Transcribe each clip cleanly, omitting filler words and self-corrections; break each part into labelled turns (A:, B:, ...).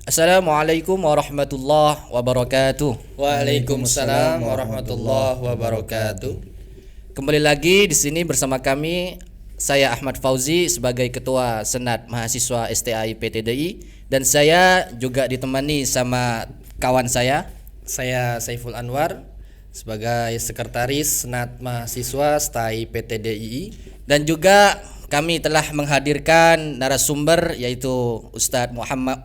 A: Assalamualaikum warahmatullahi wabarakatuh.
B: Waalaikumsalam warahmatullahi wabarakatuh.
A: Kembali lagi di sini bersama kami, saya Ahmad Fauzi sebagai Ketua Senat Mahasiswa STAI PTDI, dan saya juga ditemani sama kawan saya.
B: Saya Saiful Anwar sebagai Sekretaris Senat Mahasiswa STAI PTDI,
A: Dan juga kami telah menghadirkan narasumber yaitu Ustadz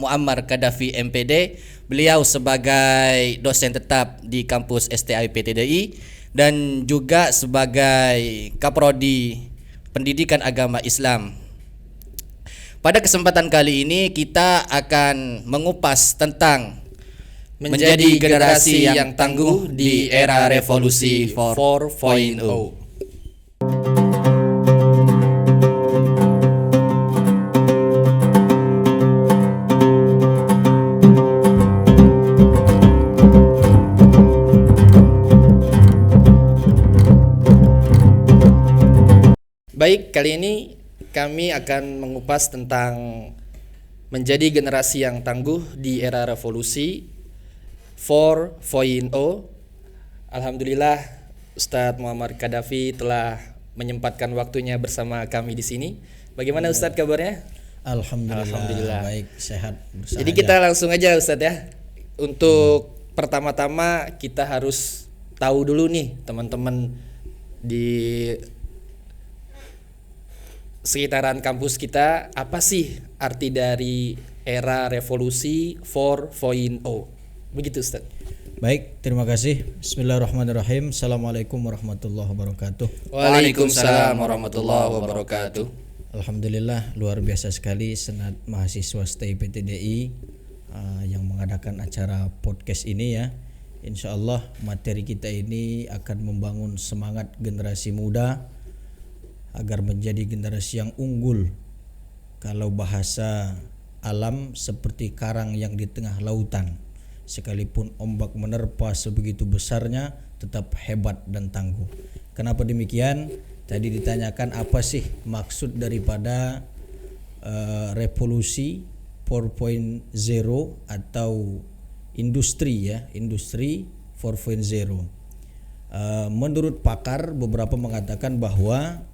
A: Muammar Kadafi MPD. Beliau sebagai dosen tetap di kampus STAI PTDI dan juga sebagai Kaprodi Pendidikan Agama Islam. Pada kesempatan kali ini kita akan mengupas tentang menjadi generasi yang tangguh di era revolusi 4.0.
B: Baik, kali ini kami akan mengupas tentang menjadi generasi yang tangguh di era revolusi 4.0. Alhamdulillah, Ustadz Muammar Kadafi telah menyempatkan waktunya bersama kami di sini. Bagaimana Ustadz kabarnya?
C: Alhamdulillah. Baik, sehat bersahaja.
B: Jadi kita langsung aja Ustadz ya. Untuk pertama-tama kita harus tahu dulu nih teman-teman di sekitaran kampus kita, apa sih arti dari era revolusi 4.0? Begitu Ustaz.
C: Baik, terima kasih. Bismillahirrahmanirrahim. Assalamualaikum warahmatullahi wabarakatuh.
A: Waalaikumsalam warahmatullahi wabarakatuh.
C: Alhamdulillah, luar biasa sekali Senat Mahasiswa STAI PTDI yang mengadakan acara podcast ini ya. Insya Allah materi kita ini akan membangun semangat generasi muda agar menjadi generasi yang unggul. Kalau bahasa alam seperti karang yang di tengah lautan, sekalipun ombak menerpa sebegitu besarnya tetap hebat dan tangguh. Kenapa demikian? Tadi ditanyakan apa sih maksud daripada revolusi 4.0 atau industri ya, industri 4.0. Menurut pakar beberapa mengatakan bahwa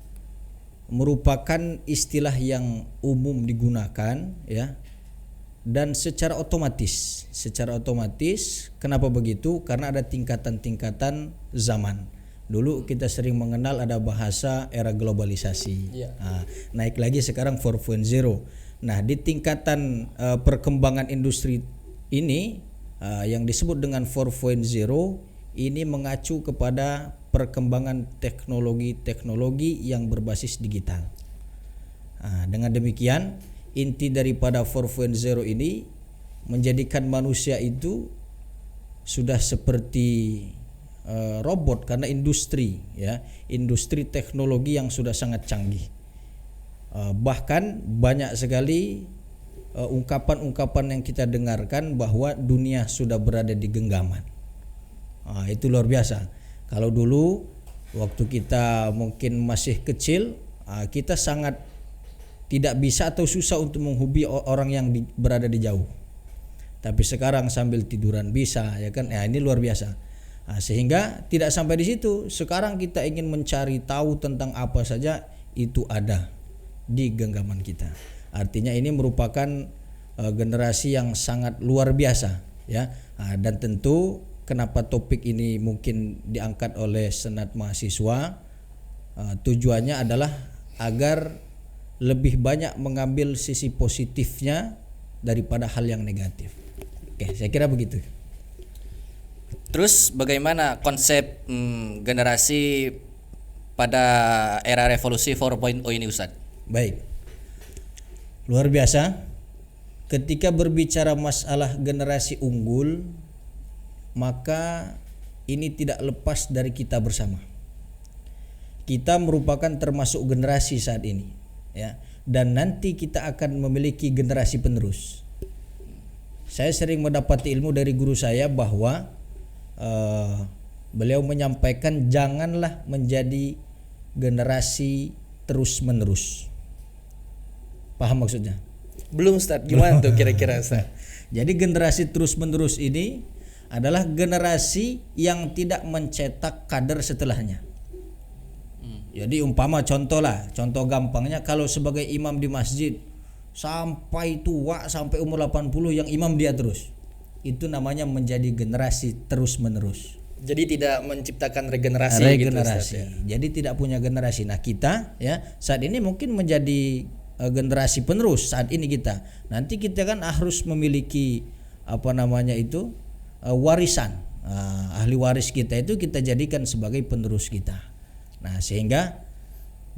C: merupakan istilah yang umum digunakan ya, dan secara otomatis kenapa begitu? Karena ada tingkatan-tingkatan zaman. Dulu kita sering mengenal ada bahasa era globalisasi. Naik lagi sekarang 4.0. Nah, di tingkatan perkembangan industri ini yang disebut dengan 4.0 ini mengacu kepada perkembangan teknologi yang berbasis digital. Dengan demikian, inti daripada 4.0 ini menjadikan manusia itu sudah seperti robot karena industri ya, industri teknologi yang sudah sangat canggih. Bahkan banyak sekali ungkapan-ungkapan yang kita dengarkan bahwa dunia sudah berada di genggaman. Itu luar biasa. Kalau dulu waktu kita mungkin masih kecil, kita sangat tidak bisa atau susah untuk menghobi orang yang berada di jauh. Tapi sekarang sambil tiduran bisa, ya kan? Ya, ini luar biasa. Sehingga tidak sampai di situ. Sekarang kita ingin mencari tahu tentang apa saja, itu ada di genggaman kita. Artinya ini merupakan generasi yang sangat luar biasa, ya. Dan tentu kenapa topik ini mungkin diangkat oleh Senat Mahasiswa, tujuannya adalah agar lebih banyak mengambil sisi positifnya daripada hal yang negatif. Oke, saya kira begitu.
A: Terus bagaimana konsep generasi pada era revolusi 4.0 ini Ustaz?
C: Baik, luar biasa. Ketika berbicara masalah generasi unggul, maka ini tidak lepas dari kita bersama. Kita merupakan termasuk generasi saat ini, ya. Dan nanti kita akan memiliki generasi penerus. Saya sering mendapati ilmu dari guru saya bahwa beliau menyampaikan janganlah menjadi generasi terus menerus. Paham maksudnya?
B: Belum Ustaz, gimana tuh kira-kira Ustaz?
C: Jadi generasi terus-menerus ini adalah generasi yang tidak mencetak kader setelahnya. Jadi umpama contoh gampangnya, kalau sebagai imam di masjid sampai tua, sampai umur 80 yang imam dia terus, itu namanya menjadi generasi terus-menerus.
B: Jadi tidak menciptakan regenerasi. Gitu, Ustaz, ya.
C: Jadi tidak punya generasi. Nah kita ya saat ini mungkin menjadi generasi penerus saat ini kita. Nanti kita kan harus memiliki warisan. Ahli waris kita itu kita jadikan sebagai penerus kita. Nah sehingga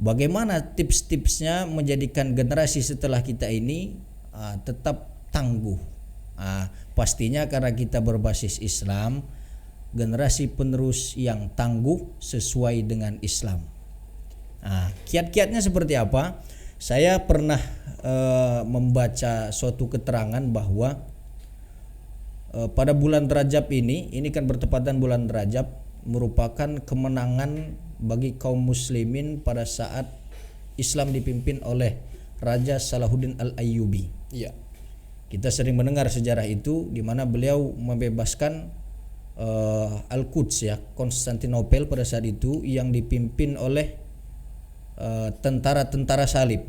C: bagaimana tips-tipsnya menjadikan generasi setelah kita ini tetap tangguh. Pastinya karena kita berbasis Islam, generasi penerus yang tangguh sesuai dengan Islam. Kiat-kiatnya seperti apa? Saya pernah membaca suatu keterangan bahwa pada bulan Rajab ini kan bertepatan bulan Rajab, merupakan kemenangan bagi kaum muslimin pada saat Islam dipimpin oleh Raja Salahuddin Al-Ayyubi.
B: Iya.
C: Kita sering mendengar sejarah itu di mana beliau membebaskan Al-Quds ya, Konstantinopel pada saat itu yang dipimpin oleh tentara-tentara salib.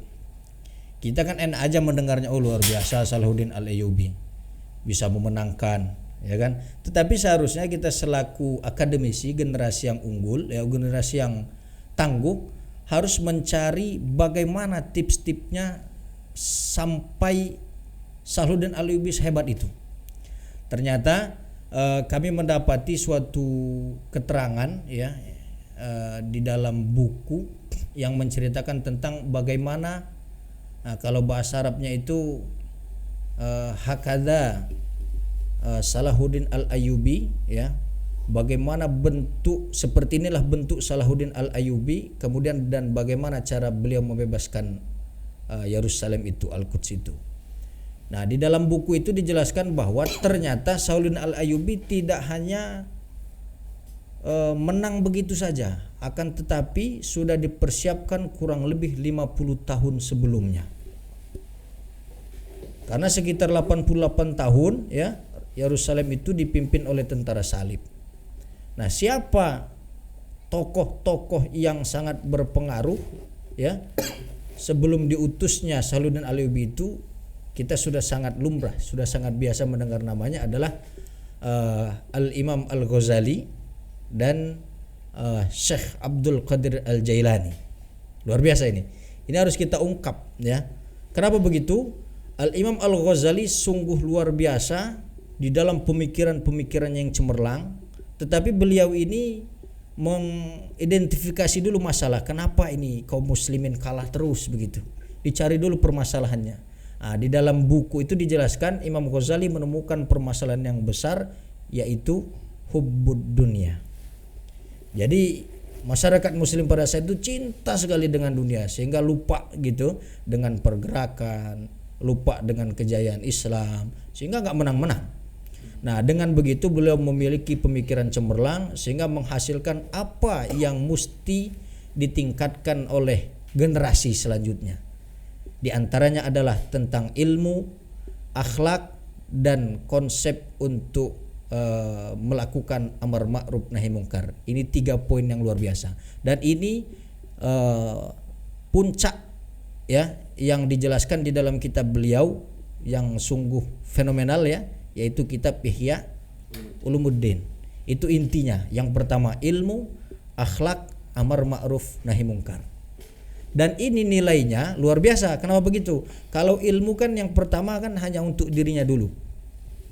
C: Kita kan enak aja mendengarnya, oh luar biasa Salahuddin Al-Ayyubi bisa memenangkan, ya kan? Tetapi seharusnya kita selaku akademisi, generasi yang unggul, ya generasi yang tangguh, harus mencari bagaimana tips-tipsnya sampai Salahuddin Al-Ayyubi sehebat itu. Ternyata kami mendapati suatu keterangan ya di dalam buku yang menceritakan tentang bagaimana kalau bahasa Arabnya itu hakadha Salahuddin Al-Ayyubi ya, bagaimana bentuk, seperti inilah bentuk Salahuddin Al-Ayyubi, kemudian dan bagaimana cara beliau membebaskan Yerusalem itu, Al-Quds itu. Nah, di dalam buku itu dijelaskan bahwa ternyata Salahuddin Al-Ayyubi tidak hanya menang begitu saja, akan tetapi sudah dipersiapkan kurang lebih 50 tahun sebelumnya. Karena sekitar 88 tahun ya, Yerusalem itu dipimpin oleh tentara salib. Nah, siapa tokoh-tokoh yang sangat berpengaruh ya sebelum diutusnya Salahuddin Al-Ayyubi itu, kita sudah sangat lumrah, sudah sangat biasa mendengar namanya adalah Al-Imam Al-Ghazali dan Syekh Abdul Qadir Al-Jailani. Luar biasa ini. Ini harus kita ungkap ya. Kenapa begitu? Al-Imam Al-Ghazali sungguh luar biasa di dalam pemikiran-pemikiran yang cemerlang, tetapi beliau ini mengidentifikasi dulu masalah, kenapa ini kaum muslimin kalah terus begitu. Dicari dulu permasalahannya. Di dalam buku itu dijelaskan Imam Ghazali menemukan permasalahan yang besar, yaitu hubbud dunia. Jadi masyarakat muslim pada saat itu cinta sekali dengan dunia sehingga lupa gitu dengan pergerakan, lupa dengan kejayaan Islam, sehingga nggak menang-menang. Nah, dengan begitu beliau memiliki pemikiran cemerlang sehingga menghasilkan apa yang mesti ditingkatkan oleh generasi selanjutnya. Di antaranya adalah tentang ilmu, akhlak, dan konsep untuk melakukan amar ma'ruf nahi mungkar. Ini 3 poin yang luar biasa. Dan ini puncak ya yang dijelaskan di dalam kitab beliau yang sungguh fenomenal ya, yaitu kitab Ihya Ulumuddin. Itu intinya. Yang pertama ilmu, akhlak, amar ma'ruf nahi mungkar. Dan ini nilainya luar biasa. Kenapa begitu? Kalau ilmu kan yang pertama kan hanya untuk dirinya dulu.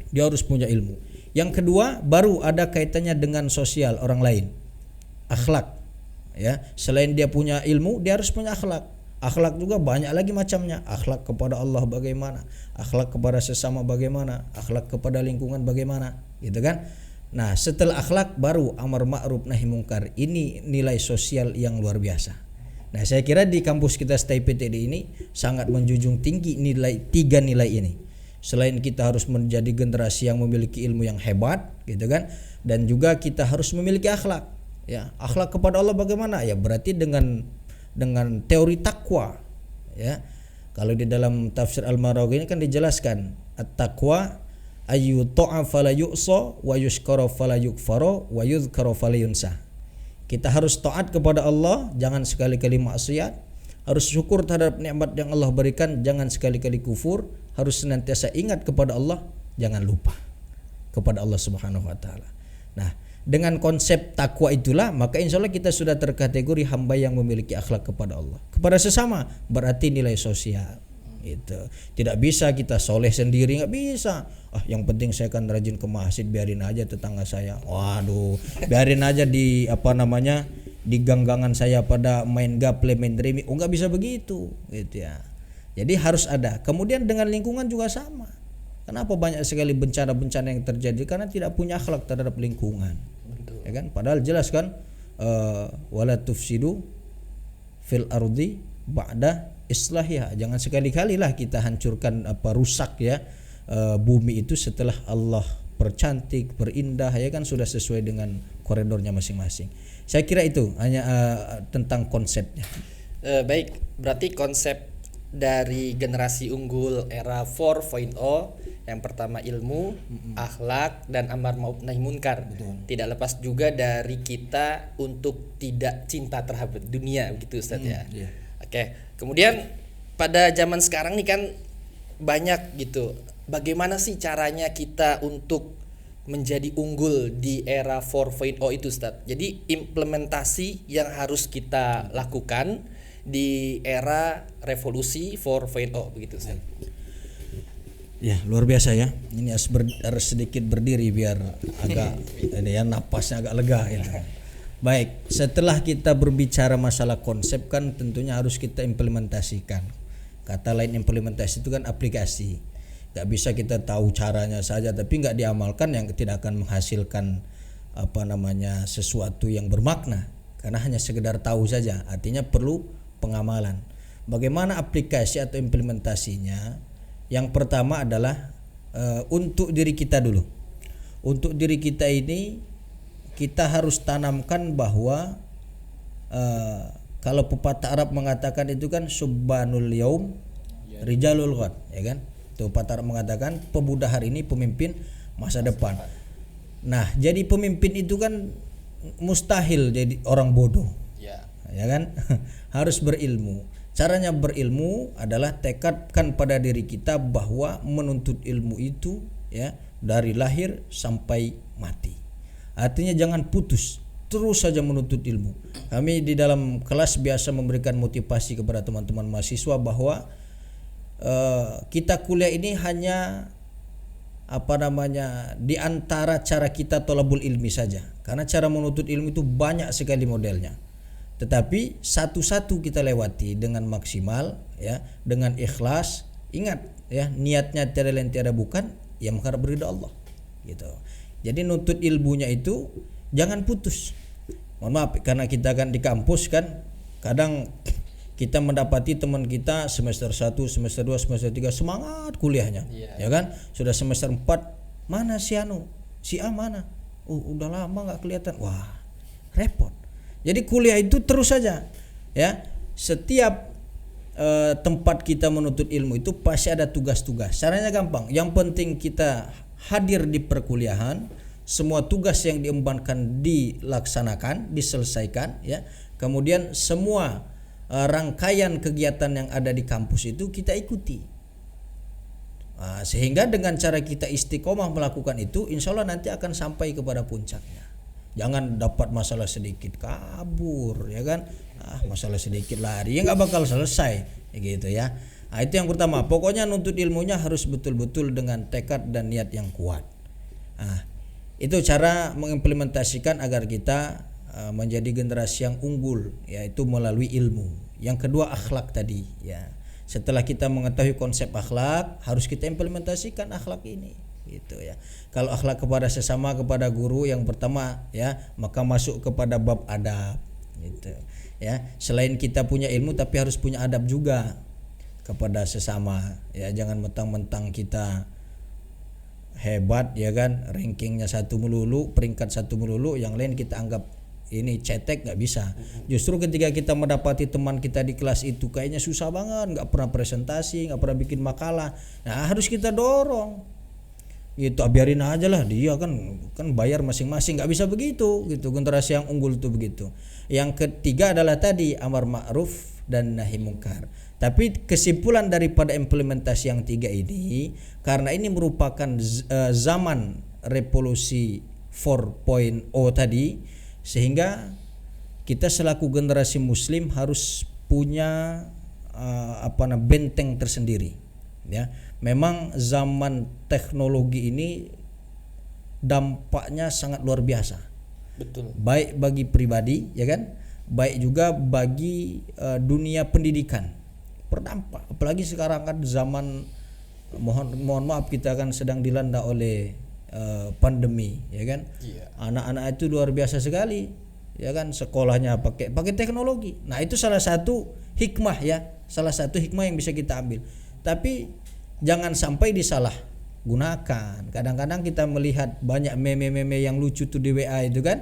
C: Dia harus punya ilmu. Yang kedua baru ada kaitannya dengan sosial orang lain. Akhlak. Ya, selain dia punya ilmu, dia harus punya akhlak. Akhlak juga banyak lagi macamnya. Akhlak kepada Allah bagaimana? Akhlak kepada sesama bagaimana? Akhlak kepada lingkungan bagaimana? Gitu kan? Nah, setelah akhlak baru amar ma'ruf nahi mungkar. Ini nilai sosial yang luar biasa. Nah, saya kira di kampus kita STAI PTD ini sangat menjunjung tinggi tiga nilai ini. Selain kita harus menjadi generasi yang memiliki ilmu yang hebat, gitu kan, dan juga kita harus memiliki akhlak. Ya, akhlak kepada Allah bagaimana? Ya berarti dengan teori takwa. Ya, kalau di dalam tafsir Al-Maraghi ini kan dijelaskan at-taqwa ayu ta'a fala yu'sa wa yushkara fala yukfara wa yudhkara fala yunsa. Kita harus taat kepada Allah, jangan sekali-kali maksiat. Harus syukur terhadap nikmat yang Allah berikan, jangan sekali-kali kufur. Harus senantiasa ingat kepada Allah, jangan lupa kepada Allah Subhanahu wa taala. Nah, dengan konsep takwa itulah maka insya Allah kita sudah terkategori hamba yang memiliki akhlak kepada Allah. Kepada sesama berarti nilai sosial. Itu tidak bisa kita soleh sendiri, nggak bisa. Yang penting saya kan rajin ke masjid, biarin aja tetangga saya. Waduh, biarin aja di di ganggangan saya pada main gaple, main dreaming. Nggak bisa begitu, gitu ya. Jadi harus ada. Kemudian dengan lingkungan juga sama. Kenapa banyak sekali bencana-bencana yang terjadi? Karena tidak punya akhlak terhadap lingkungan. Betul. Ya kan? Padahal jelas kan, wala tufsidu fil ardi ba'da islahiha. Jangan sekali-kali lah kita hancurkan rusak ya bumi itu setelah Allah percantik, perindah, ya kan, sudah sesuai dengan koridornya masing-masing. Saya kira itu hanya tentang konsepnya.
B: Baik, berarti konsep dari generasi unggul era 4.0 yang pertama ilmu, akhlak, dan amar ma'ruf nahi munkar. Tidak lepas juga dari kita untuk tidak cinta terhadap dunia, begitu Ustaz ya.
C: Yeah.
B: Oke, kemudian pada zaman sekarang nih kan banyak gitu. Bagaimana sih caranya kita untuk menjadi unggul di era 4.0 itu Ustaz? Jadi implementasi yang harus kita lakukan di era revolusi 4.0 begitu Ustaz.
C: Ya, luar biasa ya. Ini harus sedikit berdiri biar agak napasnya agak lega ya. Baik, setelah kita berbicara masalah konsep kan tentunya harus kita implementasikan. Kata lain implementasi itu kan aplikasi. Gak bisa kita tahu caranya saja tapi gak diamalkan, yang tidak akan menghasilkan sesuatu yang bermakna. Karena hanya sekedar tahu saja, artinya perlu pengamalan. Bagaimana aplikasi atau implementasinya? Yang pertama adalah untuk diri kita dulu. Untuk diri kita ini kita harus tanamkan bahwa kalau pepatah Arab mengatakan itu kan subbanul yaum rijalul ghad, ya kan? Itu pepatah Arab mengatakan pemuda hari ini pemimpin masa depan. Nah, jadi pemimpin itu kan mustahil jadi orang bodoh. Ya kan? Harus berilmu. Caranya berilmu adalah tekadkan pada diri kita bahwa menuntut ilmu itu ya dari lahir sampai mati. Artinya jangan putus, terus saja menuntut ilmu. Kami di dalam kelas biasa memberikan motivasi kepada teman-teman mahasiswa bahwa kita kuliah ini hanya di antara cara kita thalabul ilmi saja. Karena cara menuntut ilmu itu banyak sekali modelnya. Tetapi satu-satu kita lewati dengan maksimal ya, dengan ikhlas. Ingat ya, niatnya tiada lain tiada bukan yang mengharap ridha Allah gitu. Jadi nuntut ilmunya itu jangan putus. Mohon maaf karena kita kan di kampus kan kadang kita mendapati teman kita semester 1, semester 2, semester 3 semangat kuliahnya. Ya kan? Sudah semester 4, mana si si A mana? Udah lama enggak kelihatan. Wah, repot. Jadi kuliah itu terus saja. Ya. Setiap tempat kita menuntut ilmu itu pasti ada tugas-tugas. Caranya gampang. Yang penting kita hadir di perkuliahan, semua tugas yang diembankan dilaksanakan, diselesaikan ya. Kemudian semua rangkaian kegiatan yang ada di kampus itu kita ikuti. Sehingga dengan cara kita istiqomah melakukan itu, insya Allah nanti akan sampai kepada puncaknya. Jangan dapat masalah sedikit kabur ya kan. Masalah sedikit lari ya nggak bakal selesai gitu ya. Itu yang pertama. Pokoknya nuntut ilmunya harus betul-betul dengan tekad dan niat yang kuat. Itu cara mengimplementasikan agar kita menjadi generasi yang unggul, yaitu melalui ilmu. Yang kedua akhlak tadi ya. Setelah kita mengetahui konsep akhlak, harus kita implementasikan akhlak ini gitu ya. Kalau akhlak kepada sesama, kepada guru yang pertama ya, maka masuk kepada bab adab gitu ya. Selain kita punya ilmu tapi harus punya adab juga kepada sesama ya. Jangan mentang-mentang kita hebat ya kan, rankingnya 1 melulu, peringkat 1 melulu, yang lain kita anggap ini cetek, nggak bisa. Justru ketika kita mendapati teman kita di kelas itu kayaknya susah banget, nggak pernah presentasi, nggak pernah bikin makalah, nah harus kita dorong Itu biarin aja lah, dia kan bayar masing-masing, nggak bisa begitu gitu. Generasi yang unggul itu begitu. Yang ketiga adalah tadi amar ma'ruf dan nahi mungkar. Tapi kesimpulan daripada implementasi yang tiga ini, karena ini merupakan zaman revolusi 4.0 tadi, sehingga kita selaku generasi muslim harus punya benteng tersendiri, ya. Memang zaman teknologi ini dampaknya sangat luar biasa.
B: Betul.
C: Baik bagi pribadi, ya kan? Baik juga bagi dunia pendidikan. Berdampak. Apalagi sekarang kan zaman mohon maaf, kita kan sedang dilanda oleh pandemi, ya kan?
B: Iya.
C: Anak-anak itu luar biasa sekali, ya kan? Sekolahnya pakai teknologi. Nah, itu salah satu hikmah, ya. Salah satu hikmah yang bisa kita ambil. Tapi jangan sampai disalah gunakan. Kadang-kadang kita melihat banyak meme-meme yang lucu tuh di WA itu kan.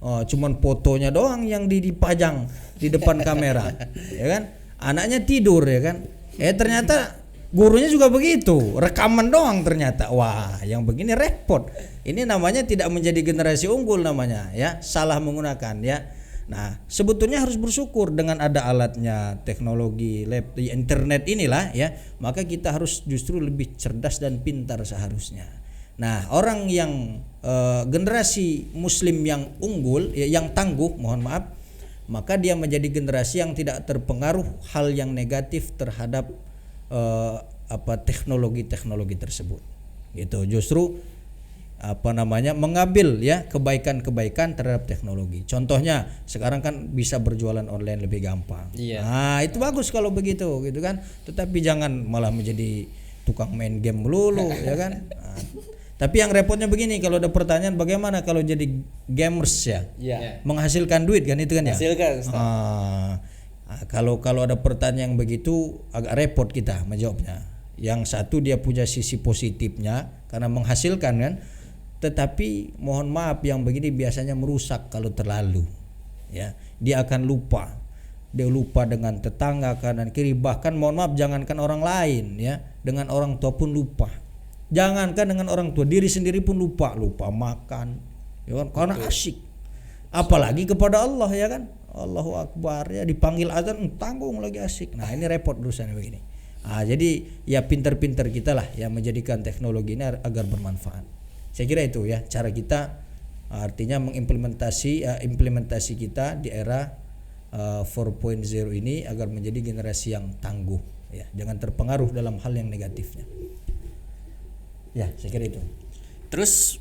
C: Cuman fotonya doang yang dipajang di depan kamera, ya kan? Anaknya tidur, ya kan? Ternyata gurunya juga begitu, rekaman doang ternyata. Wah, yang begini repot. Ini namanya tidak menjadi generasi unggul namanya, ya. Salah menggunakan, ya. Nah, sebetulnya harus bersyukur dengan ada alatnya, teknologi, laptop, internet inilah, ya. Maka kita harus justru lebih cerdas dan pintar seharusnya. Nah, orang yang generasi muslim yang unggul, ya, yang tangguh, mohon maaf, maka dia menjadi generasi yang tidak terpengaruh hal yang negatif terhadap teknologi tersebut. Gitu. Justru mengambil, ya, kebaikan-kebaikan terhadap teknologi. Contohnya sekarang kan bisa berjualan online lebih gampang.
B: Iya.
C: Nah, itu bagus kalau begitu, gitu kan. Tetapi jangan malah menjadi tukang main game melulu, ya kan. Nah, tapi yang repotnya begini, kalau ada pertanyaan bagaimana kalau jadi gamers, ya.
B: Iya.
C: Menghasilkan duit kan, itu kan, ya.
B: Hasilkan.
C: Kalau ada pertanyaan yang begitu agak repot kita menjawabnya. Yang satu dia punya sisi positifnya karena menghasilkan kan. Tetapi mohon maaf, yang begini biasanya merusak kalau terlalu, ya. Dia akan lupa. Dia lupa dengan tetangga kanan kiri, bahkan mohon maaf jangankan orang lain, ya, dengan orang tua pun lupa. Jangankan dengan orang tua, diri sendiri pun lupa makan, ya kan, karena asyik. Apalagi kepada Allah, ya kan. Allahu Akbar, ya, dipanggil azan tanggung lagi asyik. Nah, ini repot urusannya begini. Jadi ya pintar-pintar kita lah yang menjadikan teknologi ini agar bermanfaat. Saya kira itu, ya, cara kita, artinya implementasi kita di era 4.0 ini agar menjadi generasi yang tangguh, ya, jangan terpengaruh dalam hal yang negatifnya. Ya, saya kira itu.
A: Terus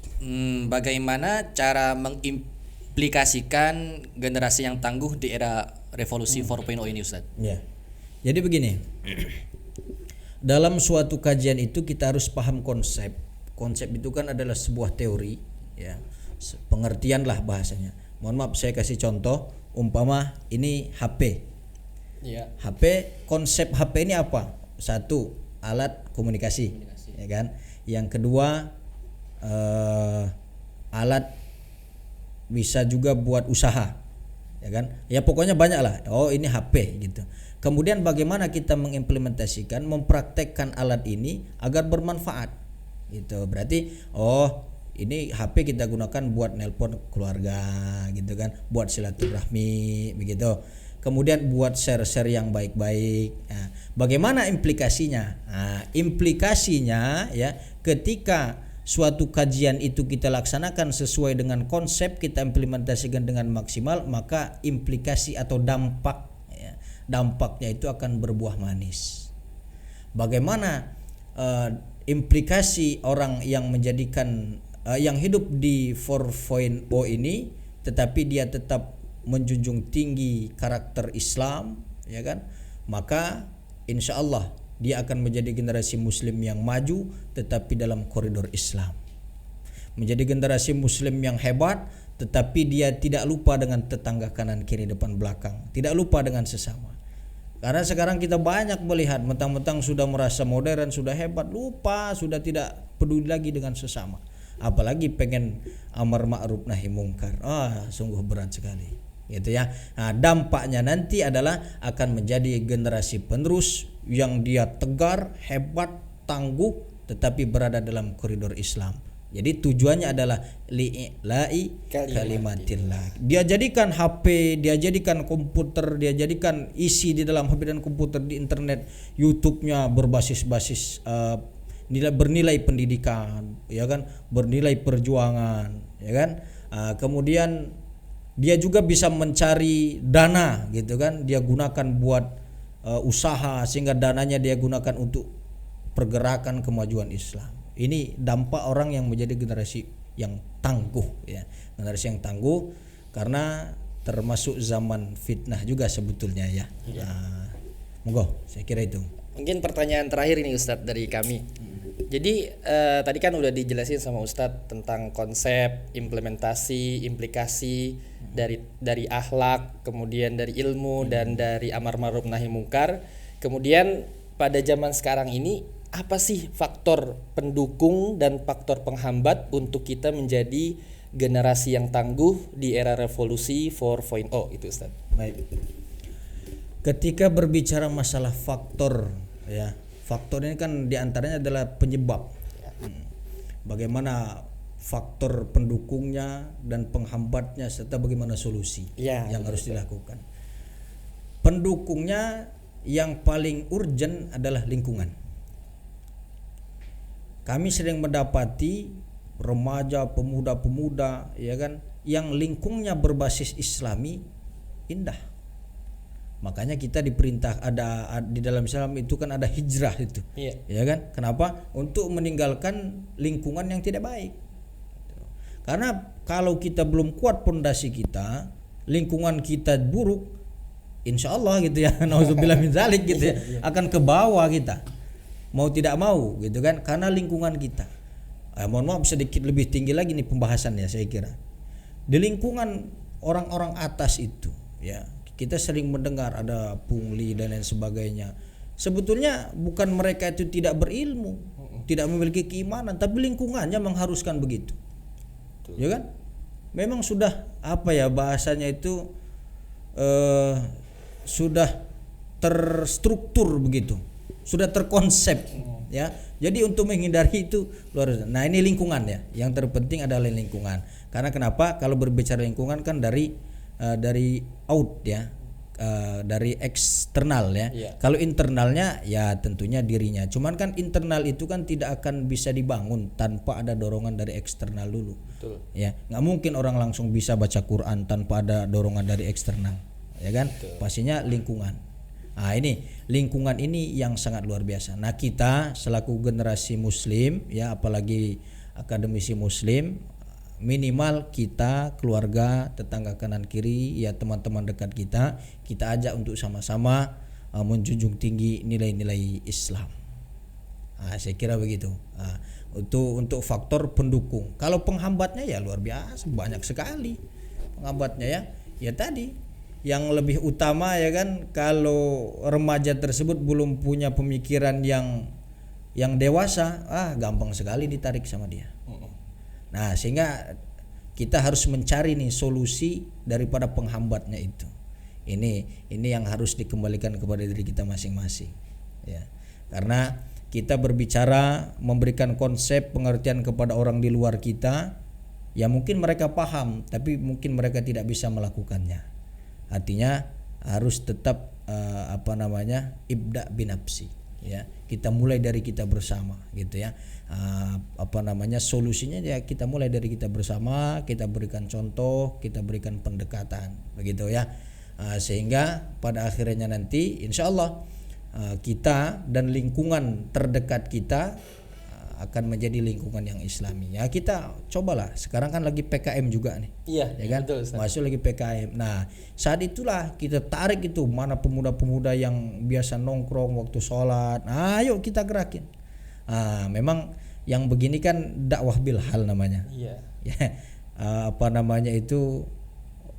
A: bagaimana cara mengimplikasikan generasi yang tangguh di era revolusi 4.0 ini, Ustaz?
C: Ya. Jadi begini. Dalam suatu kajian itu kita harus paham konsep. Konsep itu kan adalah sebuah teori, ya, pengertian lah bahasanya. Mohon maaf, saya kasih contoh, umpama ini HP.
B: Iya.
C: Konsep HP ini apa? Satu, alat komunikasi. Ya kan. Yang kedua, alat bisa juga buat usaha, ya kan. Ya pokoknya banyak lah. Oh, ini HP gitu. Kemudian bagaimana kita mengimplementasikan, mempraktekkan alat ini agar bermanfaat. Gitu. Berarti ini HP kita gunakan buat nelpon keluarga, gitu kan, buat silaturahmi, begitu. Kemudian buat share-share yang baik-baik. Nah, bagaimana implikasinya? Implikasinya, ya, ketika suatu kajian itu kita laksanakan sesuai dengan konsep, kita implementasikan dengan maksimal, maka implikasi atau dampak, ya, dampaknya itu akan berbuah manis. Bagaimana implikasi orang yang menjadikan yang hidup di 4.0 ini, tetapi dia tetap menjunjung tinggi karakter Islam, ya kan, maka insya Allah dia akan menjadi generasi muslim yang maju tetapi dalam koridor Islam, menjadi generasi muslim yang hebat tetapi dia tidak lupa dengan tetangga kanan kiri depan belakang, tidak lupa dengan sesama. Karena sekarang kita banyak melihat mentang-mentang sudah merasa modern, sudah hebat, lupa, sudah tidak peduli lagi dengan sesama. Apalagi pengen amar ma'ruf nahi mungkar. Sungguh berat sekali. Gitu, ya. Nah, dampaknya nanti adalah akan menjadi generasi penerus yang dia tegar, hebat, tangguh, tetapi berada dalam koridor Islam. Jadi tujuannya adalah li'ila'i kalimatillah. Dia jadikan HP, dia jadikan komputer, dia jadikan isi di dalam HP dan komputer di internet, YouTube-nya berbasis bernilai pendidikan, ya kan, bernilai perjuangan, ya kan. Kemudian dia juga bisa mencari dana, gitu kan. Dia gunakan buat usaha, sehingga dananya dia gunakan untuk pergerakan kemajuan Islam. Ini dampak orang yang menjadi generasi yang tangguh, ya, generasi yang tangguh, karena termasuk zaman fitnah juga sebetulnya, ya. Monggo, saya kira itu.
B: Mungkin pertanyaan terakhir ini Ustadz dari kami. Jadi tadi kan udah dijelasin sama Ustadz tentang konsep, implementasi, implikasi dari akhlak, kemudian dari ilmu dan dari amar ma'ruf nahi mungkar. Kemudian pada zaman sekarang ini apa sih faktor pendukung dan faktor penghambat untuk kita menjadi generasi yang tangguh di era revolusi 4.0 itu Ustaz?
C: Baik. Ketika berbicara masalah faktor, ya, faktor ini kan diantaranya adalah penyebab. Bagaimana faktor pendukungnya dan penghambatnya, serta bagaimana solusi yang harus dilakukan. Pendukungnya yang paling urgent adalah lingkungan. Kami sering mendapati remaja, pemuda-pemuda, ya kan, yang lingkungnya berbasis Islami indah. Makanya kita diperintah, ada di dalam Islam itu kan ada hijrah itu, ya kan? Kenapa? Untuk meninggalkan lingkungan yang tidak baik. Karena kalau kita belum kuat pondasi kita, lingkungan kita buruk, insya Allah gitu ya, nauzubillah min dzalik gitu ya, akan ke bawah kita. Mau tidak mau gitu kan, karena lingkungan kita. Mohon maaf sedikit lebih tinggi lagi nih pembahasannya, saya kira. Di lingkungan orang-orang atas itu, ya, kita sering mendengar ada pungli dan lain sebagainya. Sebetulnya bukan mereka itu tidak berilmu, tidak memiliki keimanan, tapi lingkungannya mengharuskan begitu. Ya kan? Memang sudah bahasanya itu sudah terstruktur begitu. Sudah terkonsep, ya. Jadi untuk menghindari itu luar biasa. Nah, ini lingkungan, ya. Yang terpenting adalah lingkungan. Karena kenapa? Kalau berbicara lingkungan kan dari out, ya. Dari eksternal, ya. Kalau internalnya ya tentunya dirinya. Cuman kan internal itu kan tidak akan bisa dibangun tanpa ada dorongan dari eksternal dulu.
B: Betul.
C: Ya, nggak mungkin orang langsung bisa baca Quran tanpa ada dorongan dari eksternal, ya kan? Betul. Pastinya lingkungan. Nah, ini lingkungan ini yang sangat luar biasa. Nah, kita selaku generasi muslim, ya, apalagi akademisi muslim, minimal kita, keluarga, tetangga kanan kiri, ya, teman-teman dekat kita ajak untuk sama-sama menjunjung tinggi nilai-nilai Islam. Nah, saya kira begitu. Nah, untuk faktor pendukung. Kalau penghambatnya ya luar biasa, banyak sekali penghambatnya, ya. Ya tadi yang lebih utama, ya kan, kalau remaja tersebut belum punya pemikiran yang dewasa, gampang sekali ditarik sama dia. Nah, sehingga kita harus mencari nih solusi daripada penghambatnya itu. Ini yang harus dikembalikan kepada diri kita masing-masing, ya. Karena kita berbicara memberikan konsep pengertian kepada orang di luar kita, ya mungkin mereka paham, tapi mungkin mereka tidak bisa melakukannya. Artinya harus tetap ibda binafsi, ya. Kita mulai dari kita bersama, gitu ya. Solusinya ya kita mulai dari kita bersama, kita berikan contoh, kita berikan pendekatan, begitu ya. Sehingga pada akhirnya nanti insya Allah kita dan lingkungan terdekat kita akan menjadi lingkungan yang Islami. Ya, kita cobalah. Sekarang kan lagi PKM juga nih.
B: Iya,
C: ya kan?
B: Betul,
C: masuk lagi PKM. Nah, saat itulah kita tarik itu mana pemuda-pemuda yang biasa nongkrong waktu sholat. Nah, ayo kita gerakin. Memang yang begini kan dakwah bil hal namanya.
B: Iya.
C: Ya, itu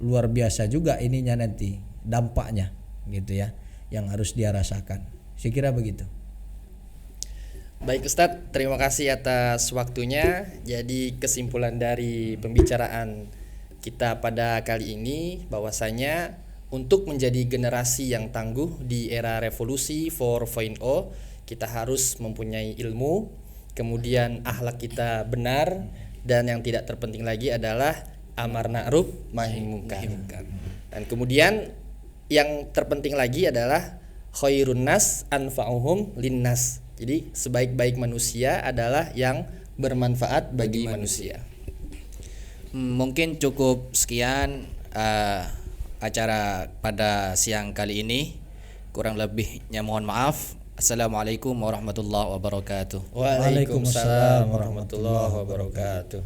C: luar biasa juga ininya nanti dampaknya, gitu ya, yang harus dia rasakan. Saya kira begitu.
B: Baik Ustadz, terima kasih atas waktunya. Jadi kesimpulan dari pembicaraan kita pada kali ini bahwasanya untuk menjadi generasi yang tangguh di era revolusi 4.0 kita harus mempunyai ilmu, kemudian akhlak kita benar, dan yang tidak terpenting lagi adalah amar ma'ruf nahi munkar. Dan kemudian yang terpenting lagi adalah khairun nas anfa'uhum linnas. Jadi sebaik-baik manusia adalah yang bermanfaat bagi manusia.
A: Mungkin cukup sekian acara pada siang kali ini. Kurang lebihnya mohon maaf. Assalamualaikum warahmatullahi wabarakatuh.
B: Waalaikumsalam warahmatullahi wabarakatuh.